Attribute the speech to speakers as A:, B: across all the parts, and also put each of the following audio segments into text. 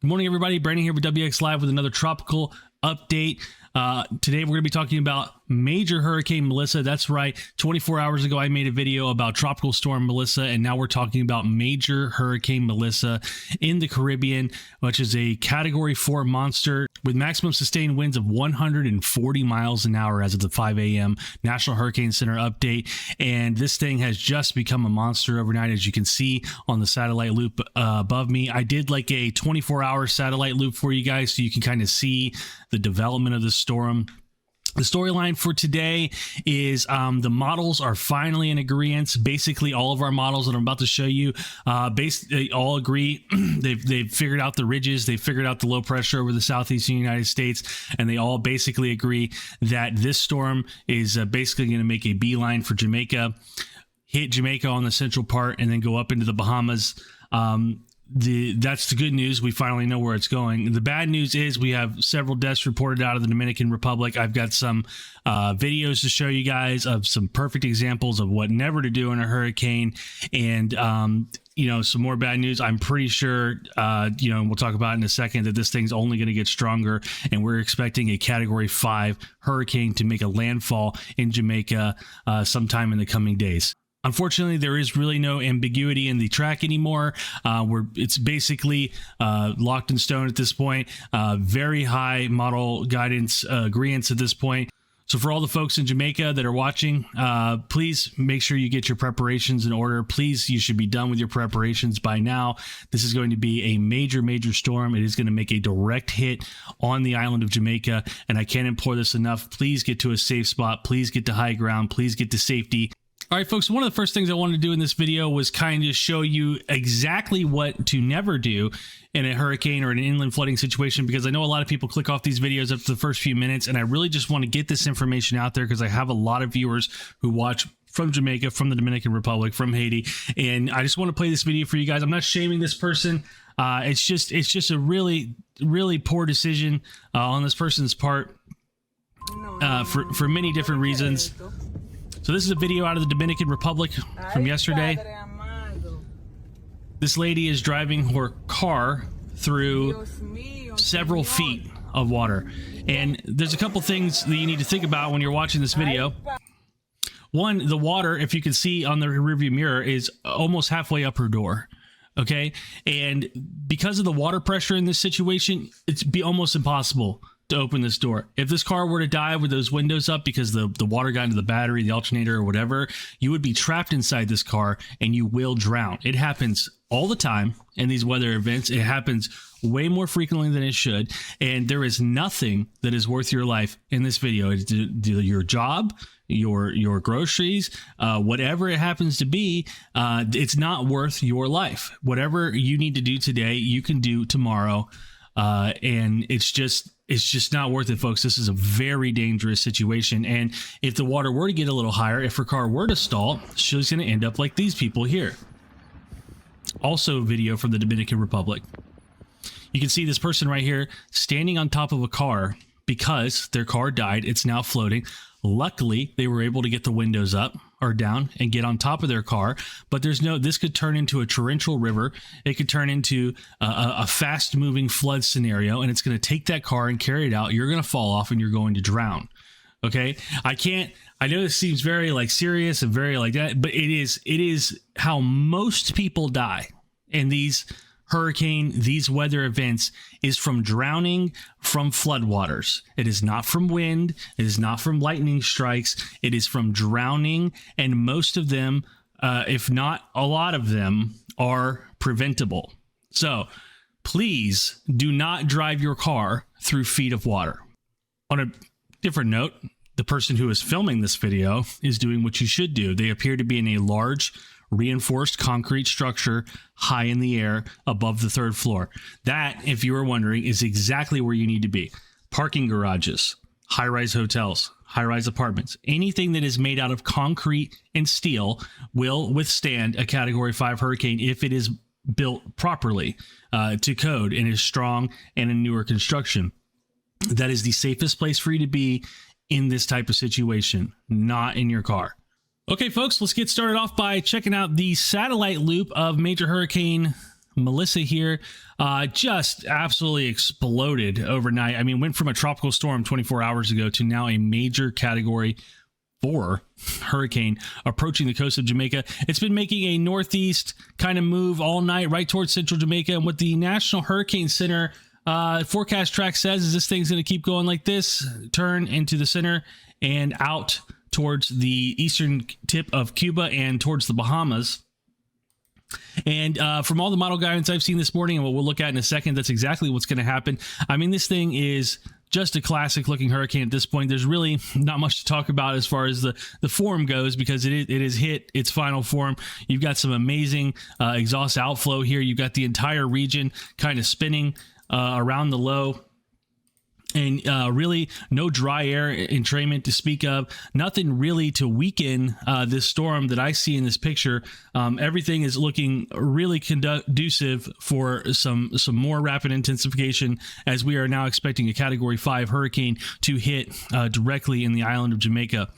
A: Good morning, everybody. Brandon here with WxLive with another tropical update. Today, we're going to be talking about Major Hurricane Melissa. That's right. 24 hours ago, I made a video about Tropical Storm Melissa, and now we're talking about Major Hurricane Melissa in the Caribbean, which is a Category 4 monster with maximum sustained winds of 140 miles an hour as of the 5 a.m. National Hurricane Center update. And this thing has just become a monster overnight, as you can see on the satellite loop above me. I did like a 24-hour satellite loop for you guys so you can kind of see the development of the storm. The storyline for today is the models are finally in agreement. Basically, all of our models that I'm about to show you, they all agree. They've figured out the ridges, they've figured out the low pressure over the southeastern United States, and they all basically agree that this storm is basically going to make a beeline for Jamaica, hit Jamaica on the central part, and then go up into the Bahamas. That's the good news. We finally know where it's going. The bad news is we have several deaths reported out of the Dominican Republic. I've got some videos to show you guys of some perfect examples of what never to do in a hurricane, and some more bad news. I'm pretty sure, we'll talk about in a second, that this thing's only going to get stronger, and we're expecting a Category 5 hurricane to make a landfall in Jamaica sometime in the coming days. Unfortunately, there is really no ambiguity in the track anymore. It's basically locked in stone at this point. Very high model guidance agreements at this point. So for all the folks in Jamaica that are watching, please make sure you get your preparations in order. Please, you should be done with your preparations by now. This is going to be a major, major storm. It is going to make a direct hit on the island of Jamaica, and I can't implore this enough. Please get to a safe spot. Please get to high ground. Please get to safety. All right, folks, one of the first things I wanted to do in this video was kind of show you exactly what to never do in a hurricane or an inland flooding situation, because I know a lot of people click off these videos after the first few minutes, and I really just want to get this information out there because I have a lot of viewers who watch from Jamaica, from the Dominican Republic, from Haiti, and I just want to play this video for you guys. I'm not shaming this person. It's just a really, really poor decision on this person's part for many different reasons. So this is a video out of the Dominican Republic from yesterday. This lady is driving her car through several feet of water. And there's a couple things that you need to think about when you're watching this video. One, the water, if you can see on the rearview mirror, is almost halfway up her door. Okay? And because of the water pressure in this situation, it's almost impossible to open this door. If this car were to die with those windows up because the water got into the battery, the alternator, or whatever, you would be trapped inside this car and you will drown. It happens all the time in these weather events. It happens way more frequently than it should, and there is nothing that is worth your life in this video. It's your job, your groceries, whatever it happens to be, it's not worth your life. Whatever you need to do today, you can do tomorrow, and it's just not worth it, folks. This is a very dangerous situation. And if the water were to get a little higher, if her car were to stall, she's going to end up like these people here. Also a video from the Dominican Republic. You can see this person right here standing on top of a car because their car died. It's now floating. Luckily, they were able to get the windows up or down and get on top of their car, but this could turn into a torrential river. It could turn into a fast moving flood scenario, and it's going to take that car and carry it out. You're going to fall off and you're going to drown. Okay. I know this seems very serious and very like that, but it is how most people die in these weather events, is from drowning from floodwaters. It is not from wind. It is not from lightning strikes. It is from drowning, and most of them, if not a lot of them, are preventable. So please do not drive your car through feet of water. On a different note, the person who is filming this video is doing what you should do. They appear to be in a large reinforced concrete structure high in the air above the third floor. That, if you were wondering, is exactly where you need to be. Parking garages, high-rise hotels, high-rise apartments, anything that is made out of concrete and steel will withstand a Category 5 hurricane if it is built properly to code and is strong and in newer construction. That is the safest place for you to be in this type of situation, not in your car. Okay, folks, let's get started off by checking out the satellite loop of Major Hurricane Melissa here just absolutely exploded overnight. I mean, went from a tropical storm 24 hours ago to now a major Category 4 hurricane approaching the coast of Jamaica. It's been making a northeast kind of move all night right towards central Jamaica. And what the National Hurricane Center forecast track says is this thing's going to keep going like this, turn into the center and out towards the eastern tip of Cuba and towards the Bahamas. And from all the model guidance I've seen this morning and what we'll look at in a second, that's exactly what's going to happen. I mean, this thing is just a classic looking hurricane at this point. There's really not much to talk about as far as the form goes, because it has hit its final form. You've got some amazing exhaust outflow here. You've got the entire region kind of spinning around the low. And really no dry air entrainment to speak of, nothing really to weaken this storm that I see in this picture. Everything is looking really conducive for some more rapid intensification, as we are now expecting a Category 5 hurricane to hit directly in the island of Jamaica.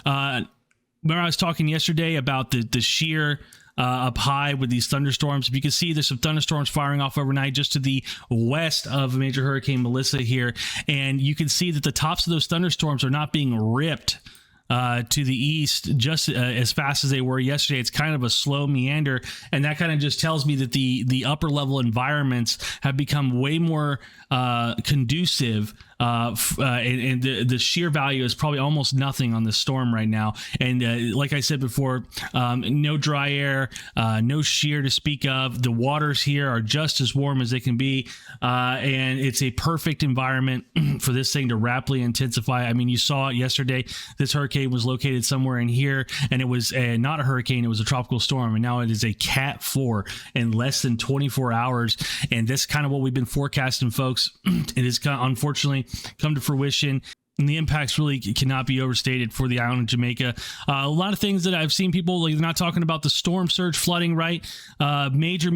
A: Remember I was talking yesterday about the shear up high with these thunderstorms. If you can see, there's some thunderstorms firing off overnight just to the west of Major Hurricane Melissa here. And you can see that the tops of those thunderstorms are not being ripped to the east just as fast as they were yesterday. It's kind of a slow meander, and that kind of just tells me that the upper level environments have become way more conducive, and the shear value is probably almost nothing on this storm right now. And like I said before, no dry air, no shear to speak of. The waters here are just as warm as they can be, and it's a perfect environment for this thing to rapidly intensify. I mean, you saw it yesterday. This hurricane was located somewhere in here, and it was not a hurricane, it was a tropical storm, and now it is a Cat 4 in less than 24 hours. And that's kind of what we've been forecasting, folks. It has unfortunately come to fruition, and the impacts really cannot be overstated for the island of Jamaica. A lot of things that I've seen people, like, they're not talking about the storm surge flooding, right? Major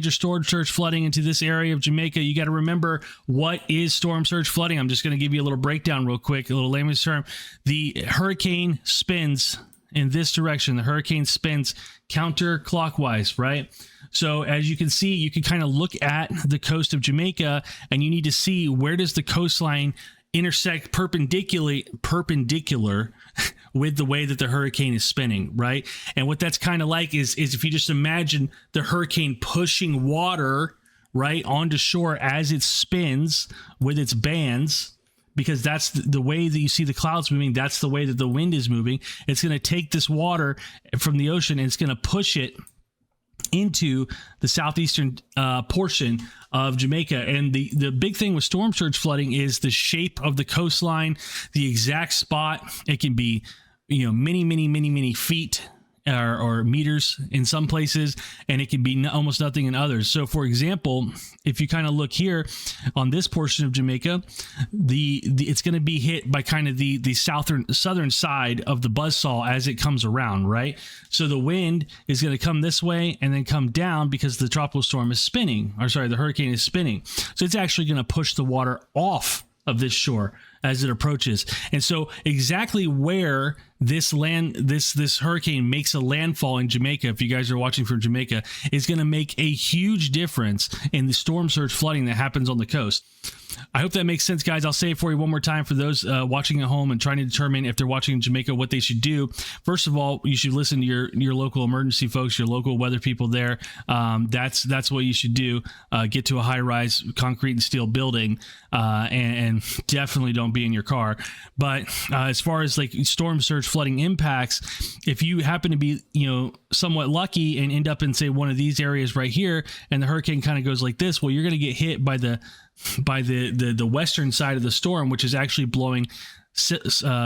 A: storm surge flooding into this area of Jamaica. You got to remember, what is storm surge flooding? I'm just going to give you a little breakdown real quick, a little layman's term. The hurricane spins in this direction. The hurricane spins counterclockwise, right? So as you can see, you can kind of look at the coast of Jamaica, and you need to see, where does the coastline intersect perpendicular with the way that the hurricane is spinning, right? And what that's kind of like is if you just imagine the hurricane pushing water right onto shore as it spins with its bands, because that's the way that you see the clouds moving. That's the way that the wind is moving. It's going to take this water from the ocean and it's going to push it into the southeastern portion of Jamaica. And the big thing with storm surge flooding is the shape of the coastline, the exact spot. It can be, many feet or meters in some places, and it can be almost nothing in others. So for example, if you kind of look here on this portion of Jamaica, it's going to be hit by kind of the southern side of the buzzsaw as it comes around, right? So the wind is going to come this way and then come down because the tropical storm is spinning, the hurricane is spinning. So it's actually going to push the water off of this shore as it approaches. And so exactly where this hurricane makes a landfall in Jamaica, if you guys are watching from Jamaica, is going to make a huge difference in the storm surge flooding that happens on the coast. I hope that makes sense, guys. I'll say it for you one more time for those watching at home and trying to determine if they're watching in Jamaica what they should do. First of all, you should listen to your local emergency folks, your local weather people there. That's what you should do. Get to a high-rise concrete and steel building, and definitely don't be in your car. But as far as like storm surge flooding impacts, if you happen to be somewhat lucky and end up in, say, one of these areas right here, and the hurricane kind of goes like this, well, you're going to get hit by the western side of the storm, which is actually blowing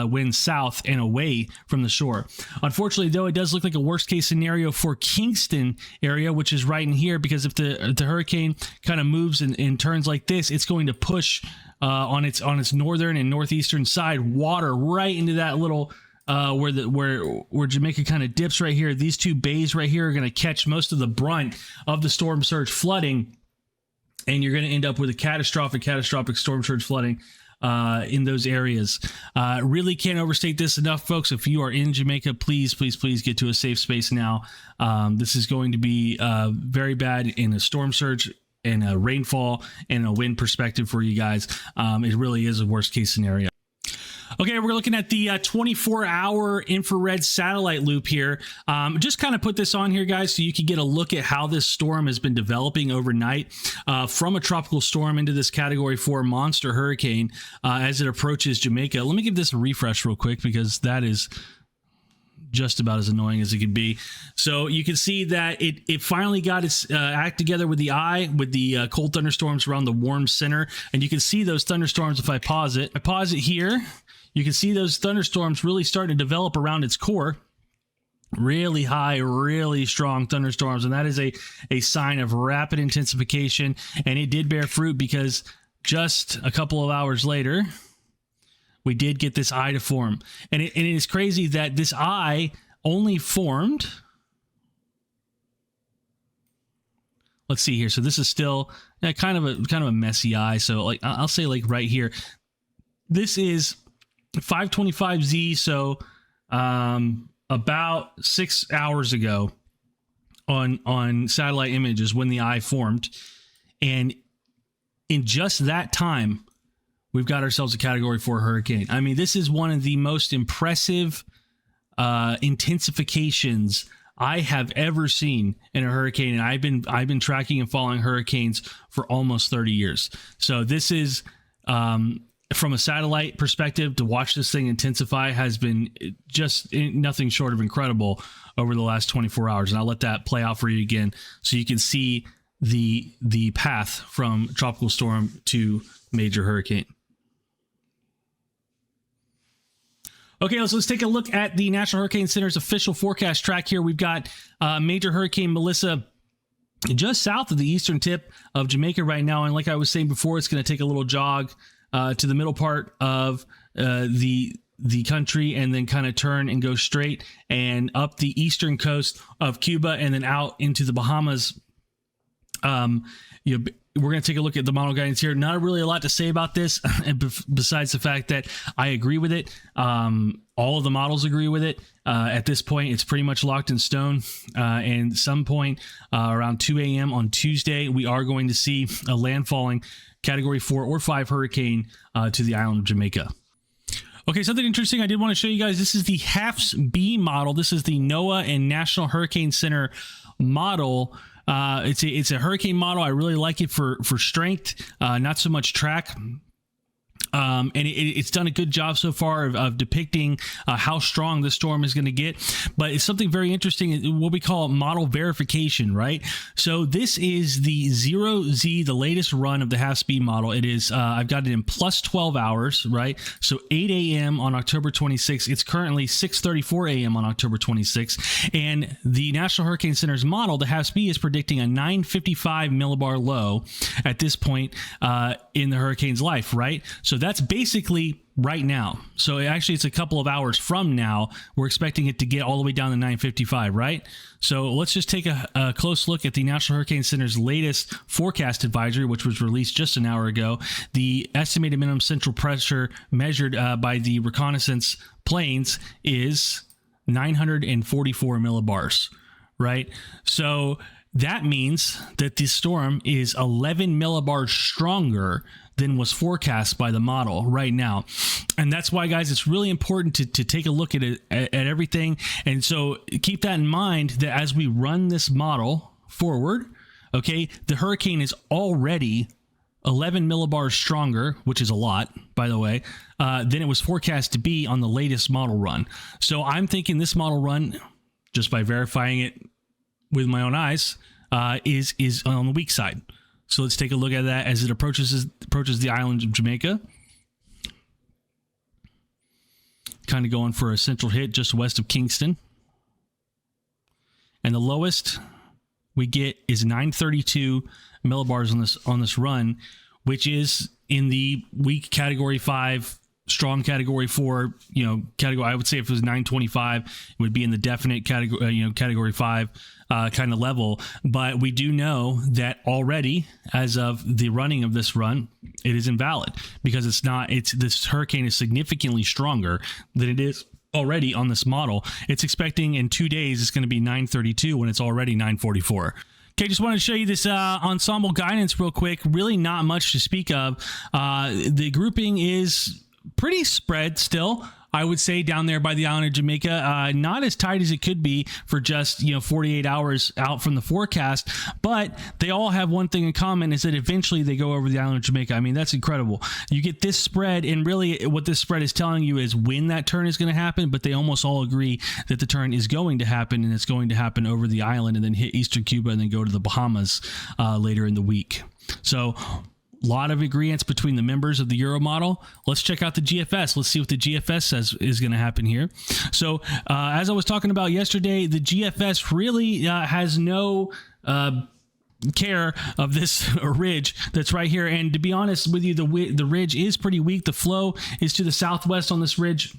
A: wind south and away from the shore. Unfortunately, though, it does look like a worst case scenario for Kingston area, which is right in here, because if the hurricane kind of moves and turns like this, it's going to push on its northern and northeastern side water right into that little where Jamaica kind of dips right here. These two bays right here are going to catch most of the brunt of the storm surge flooding, and you're going to end up with a catastrophic storm surge flooding in those areas. Really can't overstate this enough, folks. If you are in Jamaica, please get to a safe space now. This is going to be very bad in a storm surge and a rainfall and a wind perspective for you guys. It really is a worst case scenario. Okay, we're looking at the 24-hour infrared satellite loop here. Just kind of put this on here, guys, so you can get a look at how this storm has been developing overnight from a tropical storm into this Category 4 monster hurricane as it approaches Jamaica. Let me give this a refresh real quick because that is just about as annoying as it could be. So you can see that it finally got its act together with the eye, with the cold thunderstorms around the warm center. And you can see those thunderstorms if I pause it. Here. You can see those thunderstorms really starting to develop around its core. Really high, really strong thunderstorms. And that is a sign of rapid intensification. And it did bear fruit because just a couple of hours later, we did get this eye to form. And it is crazy that this eye only formed. Let's see here. So this is still kind of a messy eye. So like I'll say like right here, this is 5:25Z, so about 6 hours ago on satellite images when the eye formed, and in just that time we've got ourselves a Category 4 hurricane. I mean, this is one of the most impressive intensifications I have ever seen in a hurricane, and I've been tracking and following hurricanes for almost 30 years. So this is from a satellite perspective, to watch this thing intensify has been just nothing short of incredible over the last 24 hours. And I'll let that play out for you again so you can see the path from tropical storm to major hurricane. Okay, let's take a look at the National Hurricane Center's official forecast track here. We've got Major Hurricane Melissa just south of the eastern tip of Jamaica right now. And like I was saying before, it's going to take a little jog to the middle part of the country and then kind of turn and go straight and up the eastern coast of Cuba and then out into the Bahamas. We're going to take a look at the model guidance here. Not really a lot to say about this, besides the fact that I agree with it. All of the models agree with it. At this point, it's pretty much locked in stone. And some point around 2 a.m. on Tuesday, we are going to see a landfalling Category 4 or 5 hurricane to the island of Jamaica. Okay, something interesting I did want to show you guys. This is the HAFS-B model. This is the NOAA and National Hurricane Center model. It's a hurricane model. I really like it for strength, not so much track. And it's done a good job so far of depicting how strong the storm is going to get. But it's something very interesting, what we call model verification, right? So this is the 0Z, the latest run of the HAFS-B model. It is, I've got it in plus 12 hours, right? So 8 a.m. on October 26th. It's currently 6:34 a.m. on October 26th. And the National Hurricane Center's model, the HAFS-B, is predicting a 955 millibar low at this point in the hurricane's life, right? So that's basically right now. So it's a couple of hours from now. We're expecting it to get all the way down to 955, right? So let's just take a close look at the National Hurricane Center's latest forecast advisory, which was released just an hour ago. The estimated minimum central pressure measured by the reconnaissance planes is 944 millibars, right? So that means that the storm is 11 millibars stronger than was forecast by the model right now. And that's why, guys, it's really important to take a look at it, at everything. And so keep that in mind, that as we run this model forward, okay, the hurricane is already 11 millibars stronger, which is a lot, by the way, than it was forecast to be on the latest model run. So I'm thinking this model run, just by verifying it with my own eyes, is on the weak side. So let's take a look at that as it approaches the island of Jamaica. Kind of going for a central hit just west of Kingston. And the lowest we get is 932 millibars on this run, which is in the weak Category 5, strong Category 4, category. I would say if it was 925, it would be in the definite category, Category 5 kind of level. But we do know that already, as of the running of this run, it is invalid because this hurricane is significantly stronger than it is already on this model. It's expecting in 2 days it's going to be 932 when it's already 944. Okay, just wanted to show you this ensemble guidance real quick. Really not much to speak of. The grouping is pretty spread still, I would say, down there by the island of Jamaica. Not as tight as it could be for just 48 hours out from the forecast, but they all have one thing in common, is that eventually they go over the island of Jamaica. I mean, that's incredible. You get this spread, and really what this spread is telling you is when that turn is going to happen, but they almost all agree that the turn is going to happen, and it's going to happen over the island and then hit eastern Cuba and then go to the Bahamas later in the week. So a lot of agreements between the members of the Euro model. Let's check out the GFS. Let's see what the GFS says is going to happen here. So as I was talking about yesterday, the GFS really has no care of this ridge that's right here. And to be honest with you, the ridge is pretty weak. The flow is to the southwest on this ridge.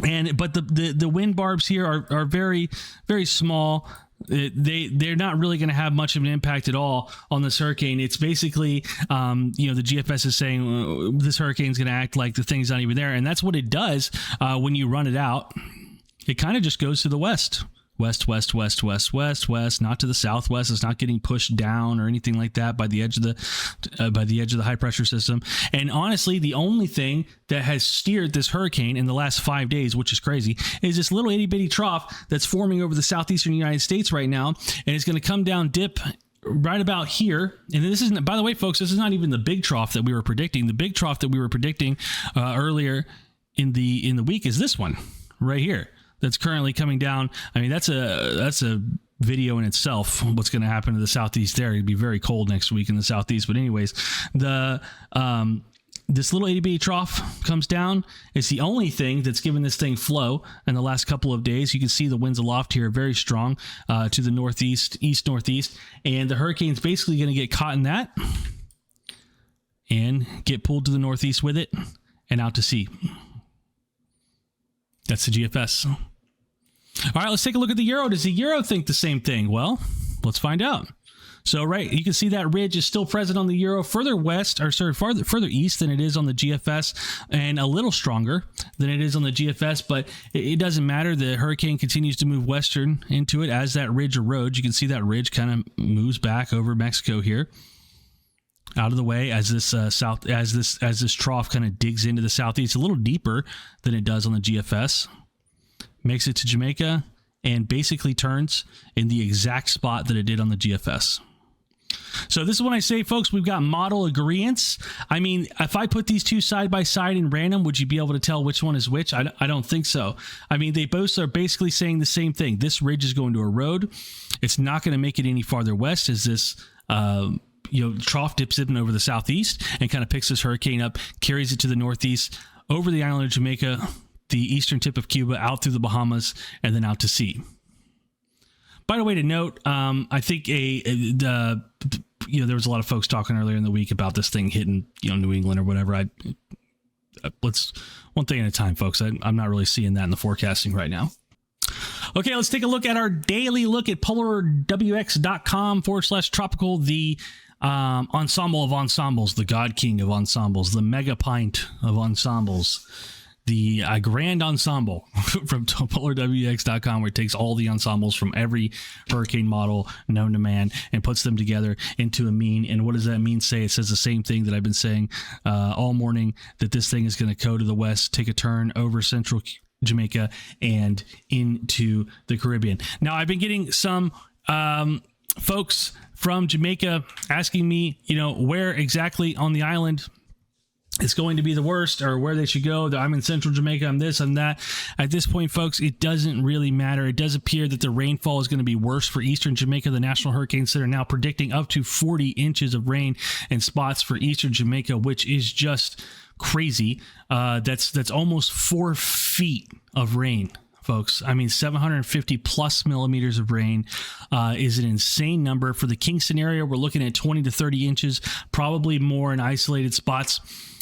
A: But the wind barbs here are very, very small. They're not really going to have much of an impact at all on this hurricane. It's basically, the GFS is saying this hurricane is going to act like the thing's not even there. And that's what it does when you run it out. It kind of just goes to the west. West, west, west, west, west, west, not to the southwest. It's not getting pushed down or anything like that by the edge of the high pressure system. And honestly, the only thing that has steered this hurricane in the last 5 days, which is crazy, is this little itty bitty trough that's forming over the southeastern United States right now, and it's going to come down, dip right about here. And this isn't, by the way, folks, this is not even the big trough that we were predicting. The big trough that we were predicting earlier in the week is this one right here. That's currently coming down. I mean, that's a video in itself. What's going to happen to the southeast there? It'd be very cold next week in the southeast. But anyways, this little itty bitty trough comes down. It's the only thing that's given this thing flow in the last couple of days. You can see the winds aloft here very strong to the northeast, east northeast, and the hurricane's basically going to get caught in that and get pulled to the northeast with it and out to sea. That's the GFS. All right, let's take a look at the Euro. Does the Euro think the same thing? Well, let's find out. So, right, you can see that ridge is still present on the Euro, further east than it is on the GFS, and a little stronger than it is on the GFS, but it doesn't matter. The hurricane continues to move western into it as that ridge erodes. You can see that ridge kind of moves back over Mexico here, out of the way as this this trough kind of digs into the southeast a little deeper than it does on the GFS. Makes it to Jamaica and basically turns in the exact spot that it did on the GFS. So this is when I say, folks, we've got model agreements. I mean, if I put these two side by side in random, would you be able to tell which one is which? I don't think so. I mean, they both are basically saying the same thing. This ridge is going to erode. It's not going to make it any farther west as this trough dips in over the southeast and kind of picks this hurricane up, carries it to the northeast, over the island of Jamaica, the eastern tip of Cuba, out through the Bahamas, and then out to sea. By the way, to note, I think there was a lot of folks talking earlier in the week about this thing hitting New England or whatever. Let's one thing at a time, folks. I'm not really seeing that in the forecasting right now. Okay, let's take a look at our daily look at polarwx.com/tropical, the ensemble of ensembles, the God King of ensembles, the mega pint of ensembles, the grand ensemble from polarwx.com, where it takes all the ensembles from every hurricane model known to man and puts them together into a mean. And what does that mean say? It says the same thing that I've been saying all morning, that this thing is going to go to the west, take a turn over central Jamaica and into the Caribbean. Now, I've been getting some folks from Jamaica asking me, where exactly on the island it's going to be the worst, or where they should go. I'm in central Jamaica, I'm this, I'm that. At this point, folks, it doesn't really matter. It does appear that the rainfall is going to be worse for eastern Jamaica. The National Hurricane Center now predicting up to 40 inches of rain in spots for eastern Jamaica, which is just crazy. That's almost 4 feet of rain. folks. I mean, 750 plus millimeters of rain is an insane number. For the king scenario, we're looking at 20 to 30 inches, probably more in isolated spots.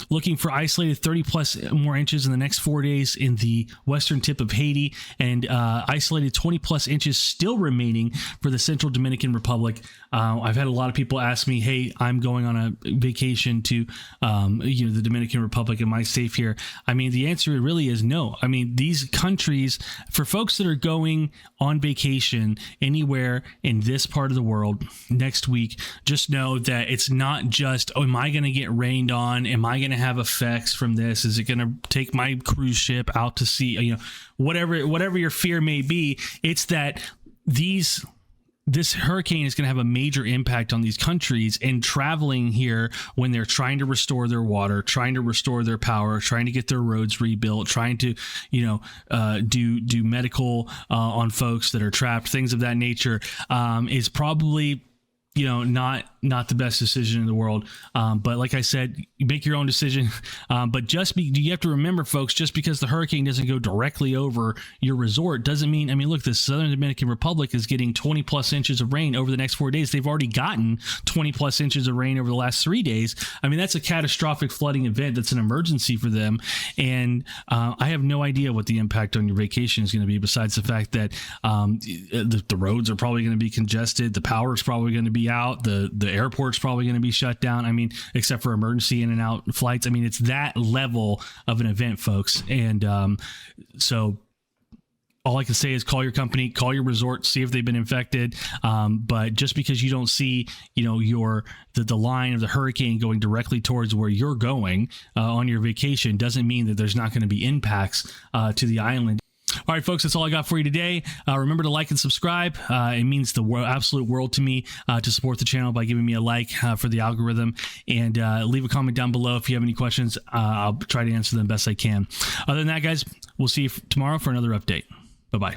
A: Looking for isolated 30 plus more inches in the next 4 days in the western tip of Haiti, and isolated 20 plus inches still remaining for the Central Dominican Republic. I've had a lot of people ask me, hey, I'm going on a vacation to the Dominican Republic. Am I safe here? I mean, the answer really is no. I mean, these countries, for folks that are going on vacation anywhere in this part of the world next week, just know that it's not just, oh, am I going to get rained on? Am I going to have effects from this? Is it going to take my cruise ship out to sea? Whatever your fear may be, it's that this hurricane is going to have a major impact on these countries, and traveling here when they're trying to restore their water, trying to restore their power, trying to get their roads rebuilt, trying to, do medical on folks that are trapped, things of that nature, is probably, not the best decision in the world. But like I said, you make your own decision. But you have to remember, folks, just because the hurricane doesn't go directly over your resort doesn't mean, look, the Southern Dominican Republic is getting 20 plus inches of rain over the next 4 days. They've already gotten 20 plus inches of rain over the last 3 days. That's a catastrophic flooding event. That's an emergency for them. And I have no idea what the impact on your vacation is going to be, besides the fact that the roads are probably going to be congested. The power is probably going to be out. The airport's probably going to be shut down. Except for emergency in and out flights. It's that level of an event, folks. And so all I can say is call your company, call your resort, see if they've been infected. But just because you don't see, the line of the hurricane going directly towards where you're going on your vacation doesn't mean that there's not going to be impacts to the island. All right, folks, that's all I got for you today. Remember to like and subscribe. It means the absolute world to me to support the channel by giving me a like for the algorithm. And leave a comment down below if you have any questions. I'll try to answer them best I can. Other than that, guys, we'll see you tomorrow for another update. Bye-bye.